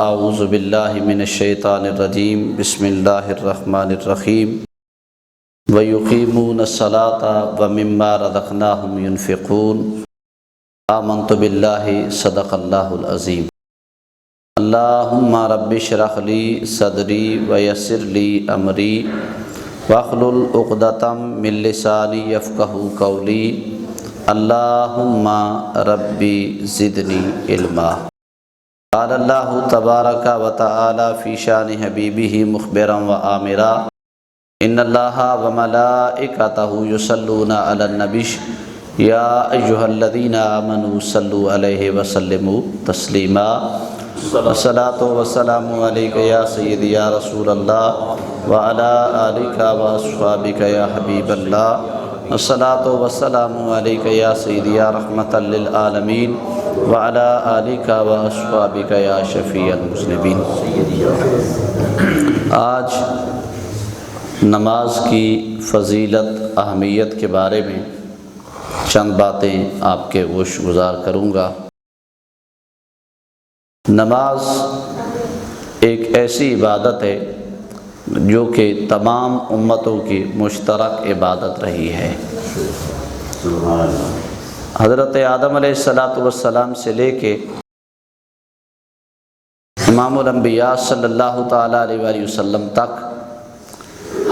اعوذ باللہ من الشیطان الرجیم بسم اللہ الرحمن الرحیم وَيُقِيمُونَ الصَّلَاةَ وَمِمَّا رَزَقْنَاهُمْ يُنْفِقُونَ آمنت باللہ صدق اللہ العظیم۔ اللہم رب اشرح لی صدری ویسر لی امری واحلل عقدۃ من لسانی یفقہوا قولی اللہم ربی زدنی علما۔ قال اللہ تبارک و تعالی فی شان حبیبہ مخبرا و آمرا ان اللہ وملائکتہ یصلون علی النبی یا ایہا الذین آمنوا صلوا علیہ وسلموا تسلیما۔ الصلاۃ والسلام علیک یا سیدی یا رسول اللہ وعلی آلک واصحابک یا حبیب اللہ۔ الصلاۃ والسلام علیک یا سیدی یا رحمۃ للعالمین وعلی آلک واصحابک یا شفیع المذنبین۔ آج نماز کی فضیلت اہمیت کے بارے میں چند باتیں آپ کے گوش گزار کروں گا۔ نماز ایک ایسی عبادت ہے جو کہ تمام امتوں کی مشترک عبادت رہی ہے۔ حضرت آدم علیہ السلام سے لے کے امام الانبیاء صلی اللہ تعالیٰ علیہ وآلہ وسلم تک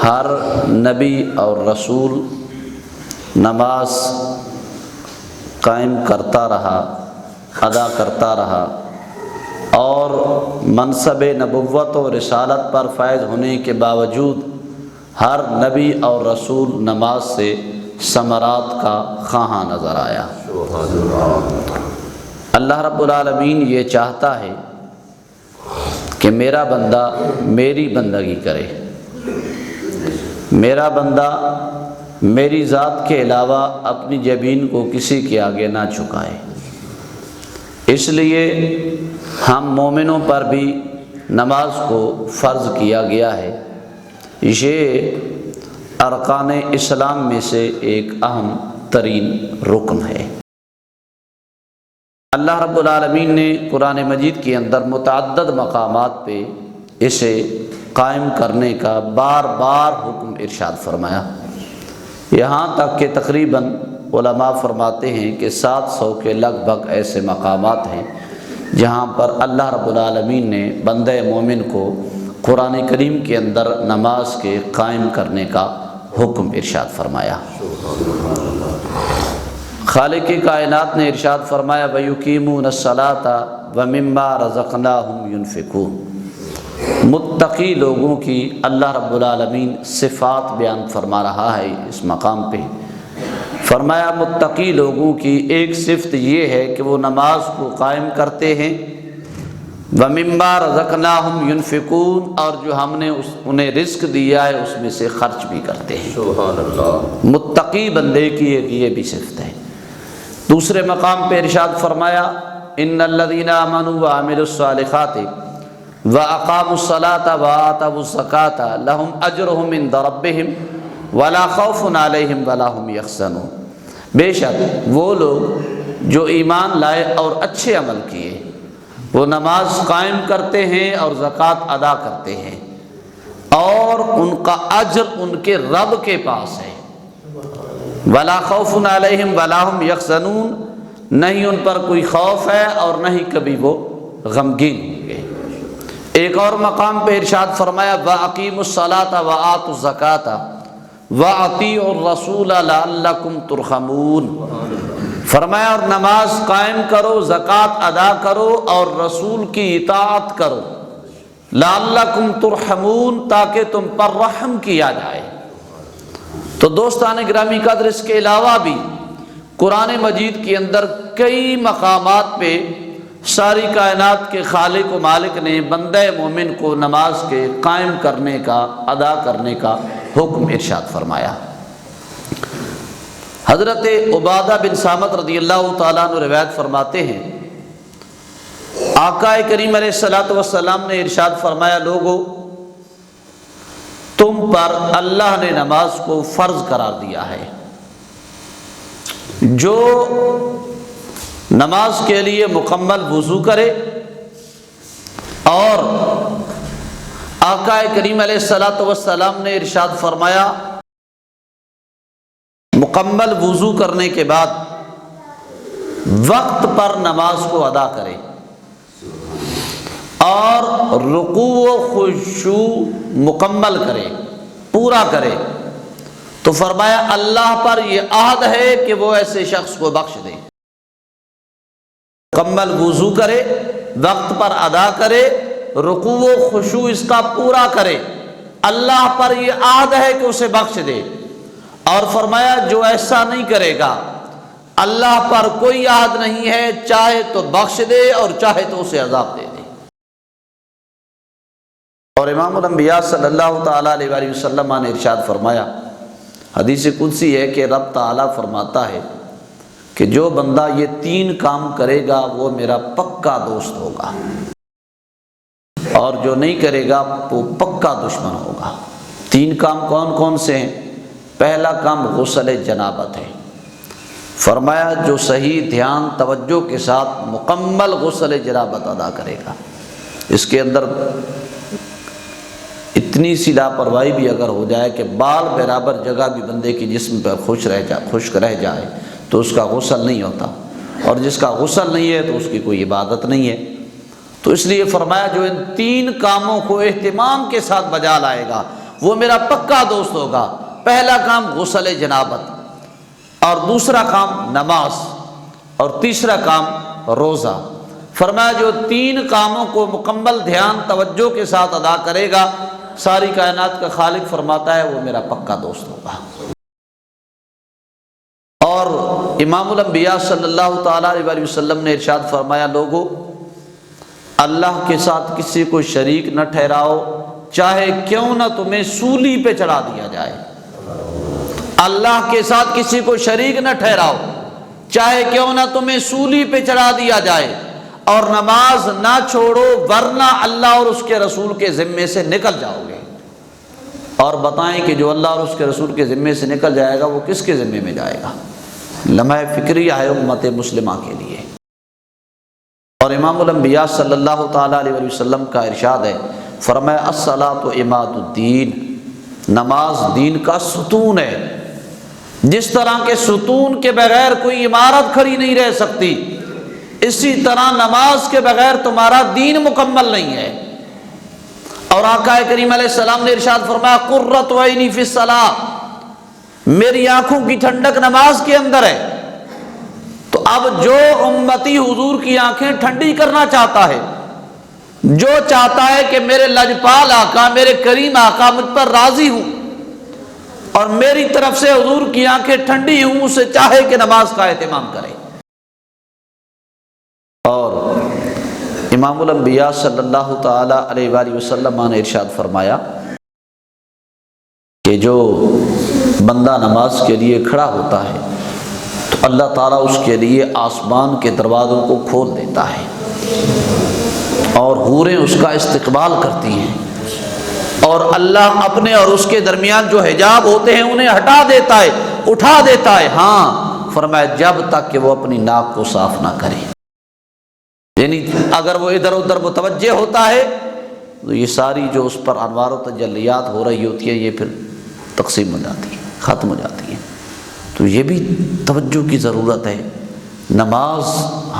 ہر نبی اور رسول نماز قائم کرتا رہا، ادا کرتا رہا، اور منصب نبوت و رسالت پر فائز ہونے کے باوجود ہر نبی اور رسول نماز سے ثمرات کا خواہاں نظر آیا۔ اللہ رب العالمین یہ چاہتا ہے کہ میرا بندہ میری بندگی کرے، میرا بندہ میری ذات کے علاوہ اپنی جبین کو کسی کے آگے نہ جھکائے۔ اس لیے ہم مومنوں پر بھی نماز کو فرض کیا گیا ہے۔ یہ ارکان اسلام میں سے ایک اہم ترین رکن ہے۔ اللہ رب العالمین نے قرآن مجید کے اندر متعدد مقامات پہ اسے قائم کرنے کا بار بار حکم ارشاد فرمایا، یہاں تک کہ تقریباً علماء فرماتے ہیں کہ 700 کے لگ بھگ ایسے مقامات ہیں جہاں پر اللہ رب العالمین نے بندہ مومن کو قرآن کریم کے اندر نماز کے قائم کرنے کا حکم ارشاد فرمایا۔ خالق کائنات نے ارشاد فرمایا وَيُقِيمُونَ الصَّلَاةَ وَمِمَّا رَزَقْنَاهُمْ يُنْفِقُونَ۔ متقی لوگوں کی اللہ رب العالمین صفات بیان فرما رہا ہے اس مقام پہ۔ فرمایا متقی لوگوں کی ایک صفت یہ ہے کہ وہ نماز کو قائم کرتے ہیں، وَمِمَّا رَزَقْنَاهُمْ يُنْفِقُونَ، اور جو ہم نے انہیں رزق دیا ہے اس میں سے خرچ بھی کرتے ہیں۔ سبحان اللہ۔ متقی بندے کی یہ بھی صفت ہے۔ دوسرے مقام پہ ارشاد فرمایا ان الذین آمنوا وعملوا الصالحات واقاموا الصلاة وآتوا الزکاة لهم اجرهم عند ربهم ولا خوف علیہم ولا هم یحزنون۔ بے شک وہ لوگ جو ایمان لائے اور اچھے عمل کیے، وہ نماز قائم کرتے ہیں اور زکوٰۃ ادا کرتے ہیں، اور ان کا اجر ان کے رب کے پاس ہے۔ ولا خوف علیہم ولا هم یحزنون، نہیں ان پر کوئی خوف ہے اور نہ ہی کبھی وہ غمگین ہوں گے۔ ایک اور مقام پہ ارشاد فرمایا وَأَقِيمُوا الصَّلَاةَ وَآتُوا الزَّكَاةَ وَأَطِيعُوا الرَّسُولَ لَعَلَّكُمْ تُرْحَمُونَ۔ فرمایا اور نماز قائم کرو، زکوٰۃ ادا کرو اور رسول کی اطاعت کرو، لَعَلَّكُمْ تُرْحَمُونَ، تاکہ تم پر رحم کیا جائے۔ تو دوستان گرامی قدر، اس کے علاوہ بھی قرآن مجید کے اندر کئی مقامات پہ ساری کائنات کے خالق و مالک نے بندہ مومن کو نماز کے قائم کرنے کا، ادا کرنے کا حکم ارشاد فرمایا۔ حضرت عبادہ بن صامت رضی اللہ تعالیٰ عنہ روایت فرماتے ہیں آقا کریم علیہ السلام نے ارشاد فرمایا لوگو تم پر اللہ نے نماز کو فرض قرار دیا ہے، جو نماز کے لیے مکمل وضو کرے اور آقا کریم علیہ الصلوۃ والسلام نے ارشاد فرمایا مکمل وضو کرنے کے بعد وقت پر نماز کو ادا کرے اور رکوع و خشوع مکمل کرے، پورا کرے، تو فرمایا اللہ پر یہ عہد ہے کہ وہ ایسے شخص کو بخش دے۔ مکمل وضو کرے، وقت پر ادا کرے، رکوع و خشوع اس کا پورا کرے، اللہ پر یہ عہد ہے کہ اسے بخش دے۔ اور فرمایا جو ایسا نہیں کرے گا اللہ پر کوئی عہد نہیں ہے، چاہے تو بخش دے اور چاہے تو اسے عذاب دے دے۔ اور امام الانبیاء صلی اللہ تعالیٰ علیہ وآلہ وسلم نے ارشاد فرمایا، حدیث قدسی ہے کہ رب تعالیٰ فرماتا ہے کہ جو بندہ یہ 3 کام کرے گا وہ میرا پکا دوست ہوگا، اور جو نہیں کرے گا وہ پکا دشمن ہوگا۔ 3 کام کون کون سے ہیں؟ پہلا کام غسل جنابت ہے۔ فرمایا جو صحیح دھیان توجہ کے ساتھ مکمل غسل جنابت ادا کرے گا، اس کے اندر اتنی سی لاپرواہی بھی اگر ہو جائے کہ بال برابر جگہ بھی بندے کی جسم پر خشک رہ جائے تو اس کا غسل نہیں ہوتا، اور جس کا غسل نہیں ہے تو اس کی کوئی عبادت نہیں ہے۔ تو اس لیے فرمایا جو ان 3 کاموں کو اہتمام کے ساتھ بجا لائے گا وہ میرا پکا دوست ہوگا۔ پہلا کام غسل جنابت، اور دوسرا کام نماز، اور تیسرا کام روزہ۔ فرمایا جو 3 کاموں کو مکمل دھیان توجہ کے ساتھ ادا کرے گا، ساری کائنات کا خالق فرماتا ہے وہ میرا پکا دوست ہوگا۔ اور امام الانبیاء صلی اللہ تعالیٰ علیہ وآلہ وسلم نے ارشاد فرمایا لوگو اللہ کے ساتھ کسی کو شریک نہ ٹھہراؤ، چاہے کیوں نہ تمہیں سولی پہ چڑھا دیا جائے۔ اللہ کے ساتھ کسی کو شریک نہ ٹھہراؤ، چاہے کیوں نہ تمہیں سولی پہ چڑھا دیا جائے، اور نماز نہ چھوڑو ورنہ اللہ اور اس کے رسول کے ذمے سے نکل جاؤ گے۔ اور بتائیں کہ جو اللہ اور اس کے رسول کے ذمے سے نکل جائے گا وہ کس کے ذمے میں جائے گا؟ لمحہ فکری ہے امت مسلمہ کے لیے۔ اور امام الانبیاء صلی اللہ تعالیٰ علیہ وسلم کا ارشاد ہے، فرمایا الصلاۃ عماد الدین، نماز دین کا ستون ہے۔ جس طرح کے ستون کے بغیر کوئی عمارت کھڑی نہیں رہ سکتی، اسی طرح نماز کے بغیر تمہارا دین مکمل نہیں ہے۔ اور آقا کریم علیہ السلام نے ارشاد فرمایا قرۃ عینی فی الصلاۃ، میری آنکھوں کی ٹھنڈک نماز کے اندر ہے۔ تو اب جو امتی حضور کی آنکھیں ٹھنڈی کرنا چاہتا ہے، جو چاہتا ہے کہ میرے لجپال آقا، میرے کریم آقا مجھ پر راضی ہوں اور میری طرف سے حضور کی آنکھیں ٹھنڈی ہوں، اسے چاہے کہ نماز کا اہتمام کرے۔ اور امام الانبیاء صلی اللہ تعالیٰ علیہ وآلہ وسلم نے ارشاد فرمایا کہ جو بندہ نماز کے لیے کھڑا ہوتا ہے تو اللہ تعالیٰ اس کے لیے آسمان کے دروازوں کو کھول دیتا ہے، اور حوریں اس کا استقبال کرتی ہیں، اور اللہ اپنے اور اس کے درمیان جو حجاب ہوتے ہیں انہیں ہٹا دیتا ہے، اٹھا دیتا ہے۔ ہاں فرمایا جب تک کہ وہ اپنی ناک کو صاف نہ کرے، یعنی اگر وہ ادھر ادھر متوجہ ہوتا ہے تو یہ ساری جو اس پر انوار و تجلیات ہو رہی ہوتی ہیں یہ پھر تقسیم ہو جاتی ہے، ختم ہو جاتی ہے۔ تو یہ بھی توجہ کی ضرورت ہے۔ نماز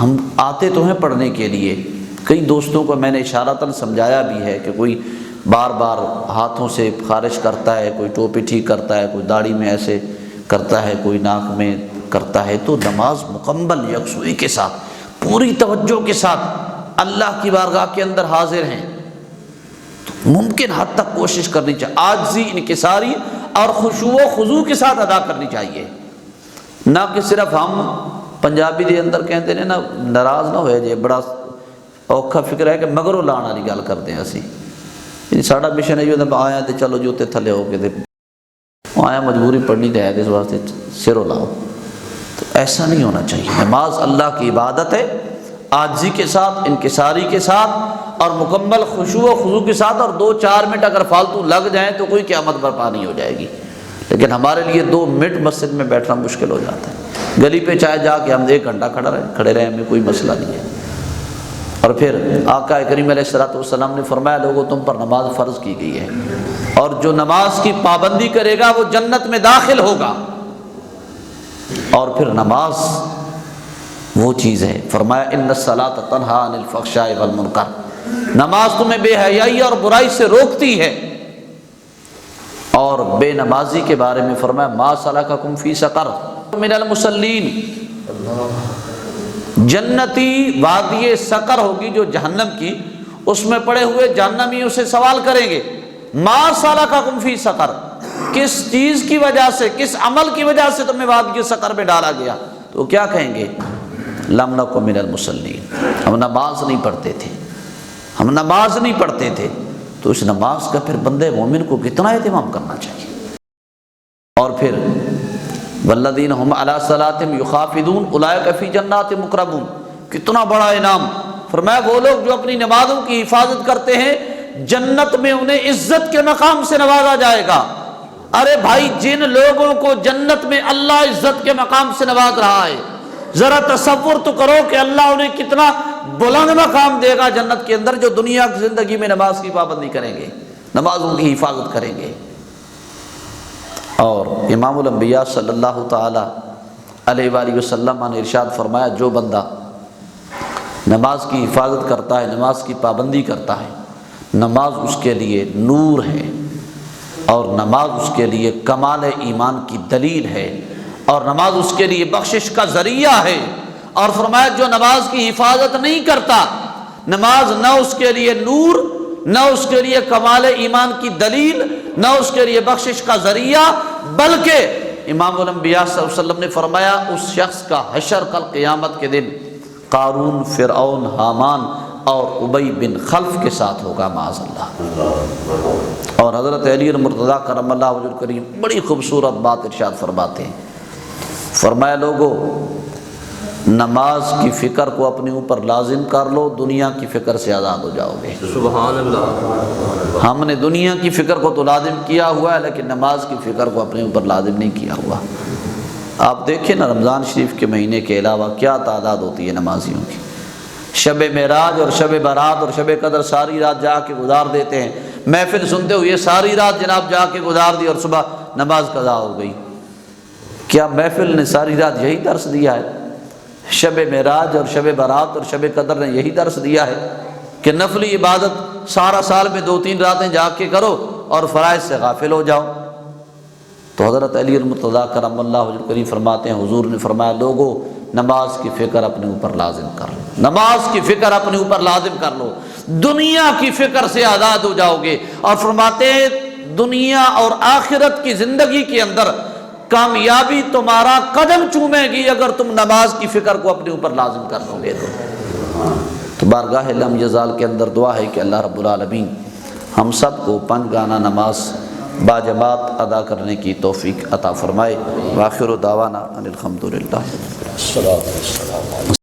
ہم آتے تو ہیں پڑھنے کے لیے، کئی دوستوں کو میں نے اشارتاً سمجھایا بھی ہے کہ کوئی بار بار ہاتھوں سے خارش کرتا ہے، کوئی ٹوپی ٹھیک کرتا ہے، کوئی داڑھی میں ایسے کرتا ہے، کوئی ناک میں کرتا ہے، تو نماز مکمل یکسوئی کے ساتھ پوری توجہ کے ساتھ اللہ کی بارگاہ کے اندر حاضر ہیں تو ممکن حد تک کوشش کرنی چاہیے، عاجزی انکساری اور خشوع و خضوع کے ساتھ ادا کرنی چاہیے، نہ کہ صرف ہم پنجابی دے اندر کہتے ہیں نا ناراض نہ ہوئے جے، بڑا اوکھا فکر ہے کہ مگروں لان والی گل کرتے ہیں اسی، ساڈا مشن ہے جو آیا تو چلو جوتے تھلے ہو کے آیا مجبوری پڑھنی تو ہے اس واسطے سرو لاؤ، تو ایسا نہیں ہونا چاہیے۔ نماز اللہ کی عبادت ہے، عاجزی کے ساتھ، انکساری کے ساتھ اور مکمل خشوع و خضوع کے ساتھ، اور 2-4 منٹ اگر فالتو لگ جائیں تو کوئی قیامت برپا نہیں ہو جائے گی، لیکن ہمارے لیے 2 منٹ مسجد میں بیٹھنا مشکل ہو جاتا ہے۔ گلی پہ چاہے جا کے ہم 1 گھنٹہ کھڑے رہیں، ہمیں کوئی مسئلہ نہیں ہے۔ اور پھر آقا کریم علیہ الصلوۃ والسلام نے فرمایا لوگوں تم پر نماز فرض کی گئی ہے، اور جو نماز کی پابندی کرے گا وہ جنت میں داخل ہوگا۔ اور پھر نماز وہ چیز ہے، فرمایا ان الصلاۃ تنہی عن الفحشاء والمنکر، نماز تمہیں بے حیائی اور برائی سے روکتی ہے۔ اور بے نمازی کے بارے میں فرمایا ما سلککم فی سقر من المصلین، جنتی وادی سقر ہوگی جو جہنم کی، اس میں پڑے ہوئے جہنمی اسے سوال کریں گے ما سلککم فی سقر، کس چیز کی وجہ سے، کس عمل کی وجہ سے تمہیں وادی سقر میں ڈالا گیا؟ تو کیا کہیں گے؟ لم نکن من المصلین، ہم نماز نہیں پڑھتے تھے، ہم نماز نہیں پڑھتے تھے۔ تو اس نماز کا پھر بندے مومن کو کتنا اہتمام کرنا چاہیے۔ اور پھر والذین هم علی صلاتہم یحافظون اولئک فی جنات مکرمون، کتنا بڑا انعام، فرمایا وہ لوگ جو اپنی نمازوں کی حفاظت کرتے ہیں جنت میں انہیں عزت کے مقام سے نوازا جائے گا۔ ارے بھائی، جن لوگوں کو جنت میں اللہ عزت کے مقام سے نواز رہا ہے، ذرا تصور تو کرو کہ اللہ انہیں کتنا بلند مقام دے گا جنت کے اندر، جو دنیا کی زندگی میں نماز کی پابندی کریں گے، نمازوں کی حفاظت کریں گے۔ اور امام الانبیاء صلی اللہ تعالی علیہ وآلہ وسلم نے ارشاد فرمایا جو بندہ نماز کی حفاظت کرتا ہے، نماز کی پابندی کرتا ہے، نماز اس کے لیے نور ہے، اور نماز اس کے لیے کمال ایمان کی دلیل ہے، اور نماز اس کے لیے بخشش کا ذریعہ ہے۔ اور فرمایا جو نماز کی حفاظت نہیں کرتا، نماز نہ اس کے لیے نور، نہ اس کے لیے کمال ایمان کی دلیل، نہ اس کے لیے بخشش کا ذریعہ، بلکہ امام الانبیاء صلی اللہ علیہ وسلم نے فرمایا اس شخص کا حشر کل قیامت کے دن قارون، فرعون، حامان اور ابی بن خلف کے ساتھ ہوگا معاذ اللہ۔ اور حضرت علی المرتضیٰ کرم اللہ وجہ الکریم بڑی خوبصورت بات ارشاد فرماتے ہیں، فرمایا لوگو نماز کی فکر کو اپنے اوپر لازم کر لو، دنیا کی فکر سے آزاد ہو جاؤ گے۔ سبحان اللہ۔ ہم نے دنیا کی فکر کو تو لازم کیا ہوا ہے، لیکن نماز کی فکر کو اپنے اوپر لازم نہیں کیا ہوا۔ آپ دیکھیں نا، رمضان شریف کے مہینے کے علاوہ کیا تعداد ہوتی ہے نمازیوں کی، شب معراج اور شب برات اور شب قدر ساری رات جا کے گزار دیتے ہیں، محفل سنتے ہوئے ساری رات جناب جا کے گزار دی اور صبح نماز قضا ہو گئی۔ کیا محفل نے ساری رات یہی درس دیا ہے؟ شب معراج اور شب برات اور شب قدر نے یہی درس دیا ہے کہ نفلی عبادت سارا سال میں 2-3 راتیں جا کے کرو اور فرائض سے غافل ہو جاؤ؟ تو حضرت علی المرتضیٰ کرم اللہ وجہ الکریم فرماتے ہیں، حضور نے فرمایا لوگو نماز کی فکر اپنے اوپر لازم کر لو، نماز کی فکر اپنے اوپر لازم کر لو، دنیا کی فکر سے آزاد ہو جاؤ گے۔ اور فرماتے ہیں دنیا اور آخرت کی زندگی کے اندر کامیابی تمہارا قدم چومے گی اگر تم نماز کی فکر کو اپنے اوپر لازم کر لو گے۔ تو بارگاہ لم یزال کے اندر دعا ہے کہ اللہ رب العالمین ہم سب کو 5 گانا نماز باجماعت ادا کرنے کی توفیق عطا فرمائے۔ وآخر دعوانا ان الحمد للہ۔